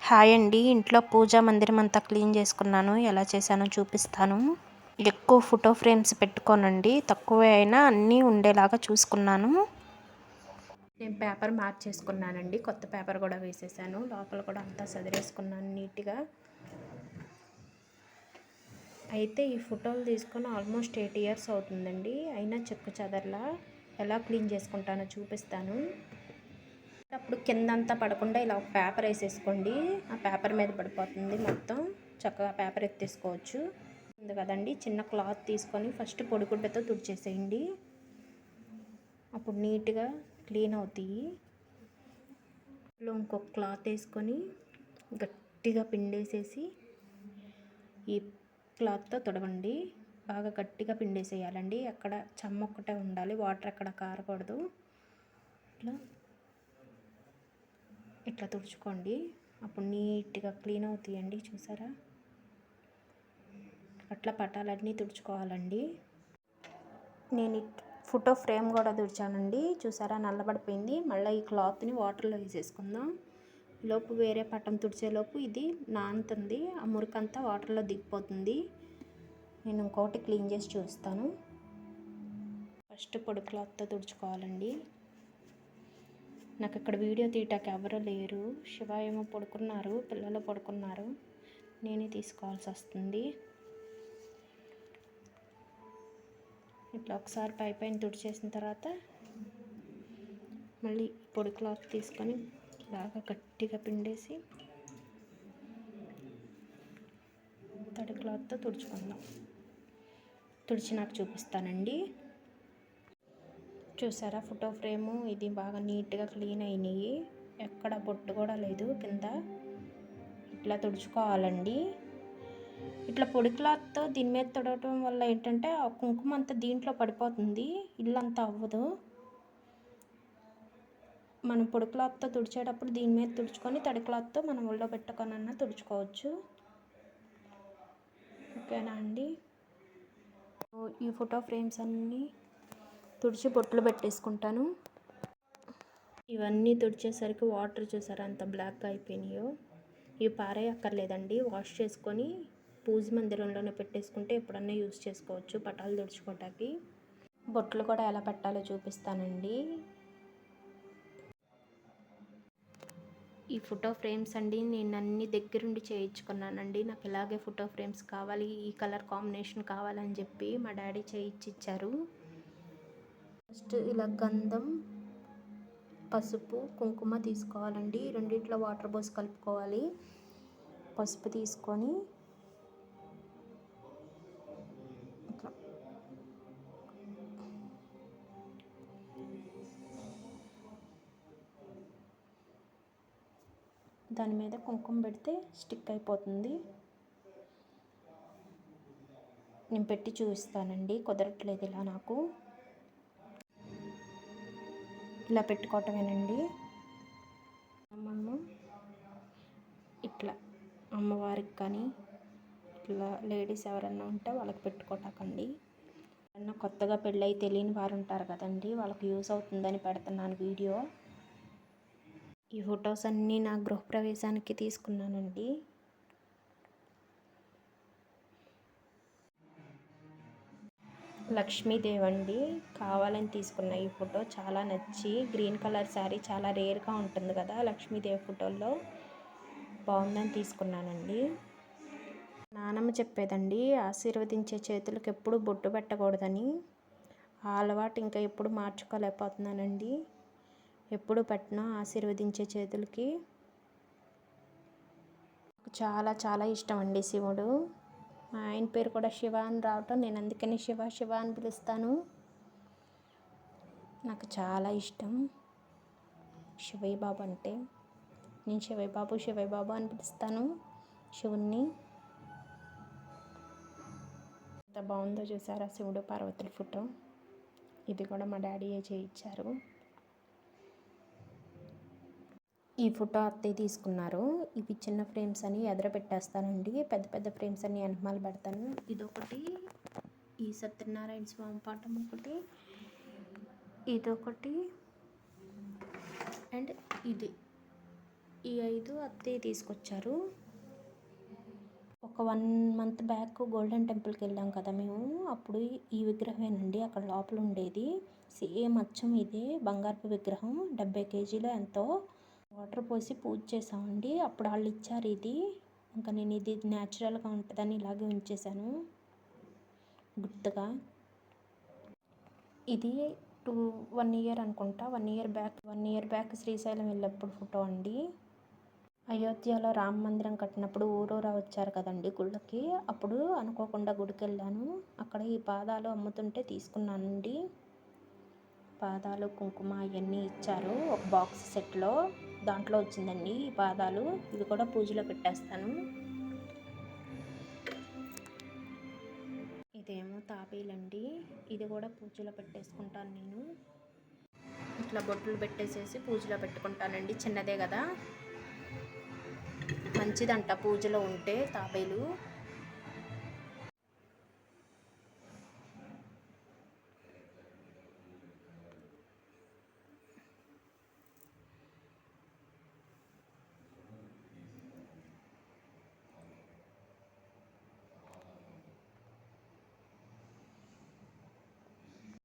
Hi అండి. ఇంట్లో పూజా మందిరం అంతా క్లీన్ చేసుకున్నాను. ఎలా చేశానో చూపిస్తాను. ఎక్కువ ఫోటో ఫ్రేమ్స్ పెట్టుకోనండి, తక్కువే అయినా అన్నీ ఉండేలాగా చూసుకున్నాను. నేను పేపర్ మార్చేసుకున్నానండి, కొత్త పేపర్ కూడా వేసేసాను. లోపల కూడా అంతా సదిరేసుకున్నాను నీట్గా. అయితే ఈ ఫోటోలు తీసుకొని ఆల్మోస్ట్ 8 years అవుతుందండి. అయినా చెక్కు చెదర్లా ఎలా క్లీన్ చేసుకుంటానో చూపిస్తాను. అప్పుడు కిందంతా పడకుండా ఇలా ఒక పేపర్ వేసేసుకోండి. ఆ పేపర్ మీద పడిపోతుంది మొత్తం. చక్కగా పేపర్ ఎత్తేసుకోవచ్చు. ఉంది కదండి, చిన్న క్లాత్ తీసుకొని ఫస్ట్ పొడిగుడ్డతో తుడిచేసేయండి. అప్పుడు నీట్గా క్లీన్ అవుతాయి. ఇంకొక క్లాత్ వేసుకొని గట్టిగా పిండేసేసి ఈ క్లాత్తో తుడవండి. బాగా గట్టిగా పిండేసేయాలండి. అక్కడ చెమ్మ ఒక్కటే ఉండాలి, వాటర్ ఎక్కడ కారకూడదు. ఇట్లా తుడుచుకోండి. అప్పుడు నీట్గా క్లీన్ అవుతాయండి. చూసారా, అట్లా పటాలన్నీ తుడుచుకోవాలండి. నేను ఫోటో ఫ్రేమ్ కూడా తుడిచానండి. చూసారా, నల్లబడిపోయింది. మళ్ళీ ఈ క్లాత్ని వాటర్లో వేసేసుకుందాం. లోపు వేరే పటం తుడిచేలోపు ఇది నానుతుంది. ఆ మురికంతా వాటర్లో దిగిపోతుంది. నేను ఇంకోటి క్లీన్ చేసి చూస్తాను. ఫస్ట్ పొడి క్లాత్తో తుడుచుకోవాలండి. నాకు ఇక్కడ వీడియో తీయటానికి ఎవరూ లేరు. శివ ఏమో పడుకున్నారు, పిల్లలు పడుకున్నారు. నేనే తీసుకోవాల్సి వస్తుంది. ఇట్లా ఒకసారి పైన తుడిచేసిన తర్వాత మళ్ళీ పొడి క్లాత్ తీసుకొని బాగా గట్టిగా పిండేసి తడి క్లాత్తో తుడుచుకుందాం. తుడిచినాక చూపిస్తానండి. చూసారా, ఫోటో ఫ్రేము ఇది బాగా నీట్గా క్లీన్ అయినాయి. ఎక్కడ బొట్టు కూడా లేదు కింద. ఇట్లా తుడుచుకోవాలండి. ఇట్లా పొడి క్లాత్తో దీని మీద తుడవటం వల్ల ఏంటంటే ఆ కుంకుమ అంతా దీంట్లో పడిపోతుంది, ఇల్లంతా అవ్వదు. మనం పొడి క్లాత్తో తుడిచేటప్పుడు దీని మీద తుడుచుకొని తడి క్లాత్తో మనం ఒళ్ళో పెట్టుకొనన్నా తుడుచుకోవచ్చు. ఓకేనా అండి. ఈ ఫోటో ఫ్రేమ్స్ అన్నీ తుడిచి బొట్లు పెట్టేసుకుంటాను. ఇవన్నీ తుడిచేసరికి వాటర్ చూసారా అంత బ్లాక్గా అయిపోయినాయో. ఇవి పారేయక్కర్లేదండి, వాష్ చేసుకొని పూజ మందిరంలోనే పెట్టేసుకుంటే ఎప్పుడన్నా యూజ్ చేసుకోవచ్చు పటాలు తుడుచుకోవటానికి. బొట్లు కూడా ఎలా పెట్టాలో చూపిస్తానండి. ఈ ఫోటో ఫ్రేమ్స్ అండి నేను అన్ని దగ్గరుండి చేయించుకున్నానండి. నాకు ఇలాగే ఫోటో ఫ్రేమ్స్ కావాలి, ఈ కలర్ కాంబినేషన్ కావాలని చెప్పి మా డాడీ చేయించిచ్చారు. ఫస్ట్ ఇలా గంధం, పసుపు, కుంకుమ తీసుకోవాలండి. రెండిట్లో వాటర్ పోసి కలుపుకోవాలి. పసుపు తీసుకొని ఇట్లా దాని మీద కుంకుమ పెడితే స్టిక్ అయిపోతుంది. నేను పెట్టి చూపిస్తానండి, కుదరట్లేదు ఇలా నాకు. ఇలా పెట్టుకోవటమేనండి. మనము ఇట్లా అమ్మవారికి కానీ ఇట్లా లేడీస్ ఎవరన్నా ఉంటే వాళ్ళకి పెట్టుకోవటాకండి. ఎవరన్నా కొత్తగా పెళ్ళై తెలియని వారు ఉంటారు కదండి, వాళ్ళకి యూస్ అవుతుందని పెడుతున్నాను వీడియో. ఈ ఫొటోస్ అన్నీ నా గృహప్రవేశానికి తీసుకున్నానండి. లక్ష్మీదేవి అండి, కావాలని తీసుకున్న ఈ ఫోటో. చాలా నచ్చి, గ్రీన్ కలర్ శారీ చాలా రేర్గా ఉంటుంది కదా లక్ష్మీదేవి ఫోటోల్లో, బాగుందని తీసుకున్నానండి. నానమ్మ చెప్పేదండి, ఆశీర్వదించే చేతులకు ఎప్పుడు బొట్టు పెట్టకూడదని. ఆ అలవాటు ఇంకా ఎప్పుడు మార్చుకోలేకపోతున్నానండి. ఎప్పుడు పెట్టినా ఆశీర్వదించే చేతులకి. చాలా చాలా ఇష్టం అండి శివుడు. మా ఆయన పేరు కూడా శివ అని రావటం, నేను అందుకని శివ శివ అని పిలుస్తాను. నాకు చాలా ఇష్టం శివయ్య బాబు అంటే. నేను శివయ్య బాబు అని పిలుస్తాను శివుణ్ణి. ఎంత బాగుందో చూసారా శివుడు పార్వతుల ఫోటో. ఇది కూడా మా డాడీయే చేయించారు. ఈ ఫోటో అత్తయ్య తీసుకున్నారు. ఇవి చిన్న ఫ్రేమ్స్ అని ఎదుర పెట్టేస్తానండి, పెద్ద పెద్ద ఫ్రేమ్స్ అని వెనకమాల పెడతాను. ఇదొకటి, ఈ సత్యనారాయణ స్వామి పాఠం ఒకటి, ఇదొకటి, అండ్ ఇది ఈ 5 అత్తయ్య తీసుకొచ్చారు. ఒక 1 మంత్ బ్యాక్ గోల్డెన్ టెంపుల్కి వెళ్ళాం కదా మేము, అప్పుడు ఈ విగ్రహమేనండి అక్కడ లోపల ఉండేది. సేమ్ అచ్చం ఇదే బంగారపు విగ్రహం. 70 కేజీలో ఎంతో. వాటర్ పోసి పూజ చేసామండి. అప్పుడు వాళ్ళు ఇచ్చారు ఇది. ఇంకా నేను ఇది న్యాచురల్గా ఉంటుందని ఇలాగే ఉంచేసాను గుర్తుగా. ఇది 1 ఇయర్ అనుకుంటా, 1 ఇయర్ బ్యాక్ శ్రీశైలం వెళ్ళినప్పుడు ఫోటో అండి. అయోధ్యలో రామ మందిరం కట్టినప్పుడు ఊరూరా వచ్చారు కదండి గుళ్ళకి, అప్పుడు అనుకోకుండా గుడికి వెళ్ళాను. అక్కడ ఈ పాదాలు అమ్ముతుంటే తీసుకున్నానండి. పాదాలు కుంకుమ అవన్నీ ఇచ్చారు ఒక బాక్స్ సెట్లో. దాంట్లో వచ్చిందండి ఈ పాదాలు. ఇవి కూడా పూజలో పెట్టేస్తాను. ఇదేమో తాబేలండి, ఇది కూడా పూజలో పెట్టేసుకుంటాను నేను. ఇట్లా బొట్లు పెట్టేసేసి పూజలో పెట్టుకుంటానండి. చిన్నదే కదా, మంచిదంట పూజలో ఉంటే తాబేలు.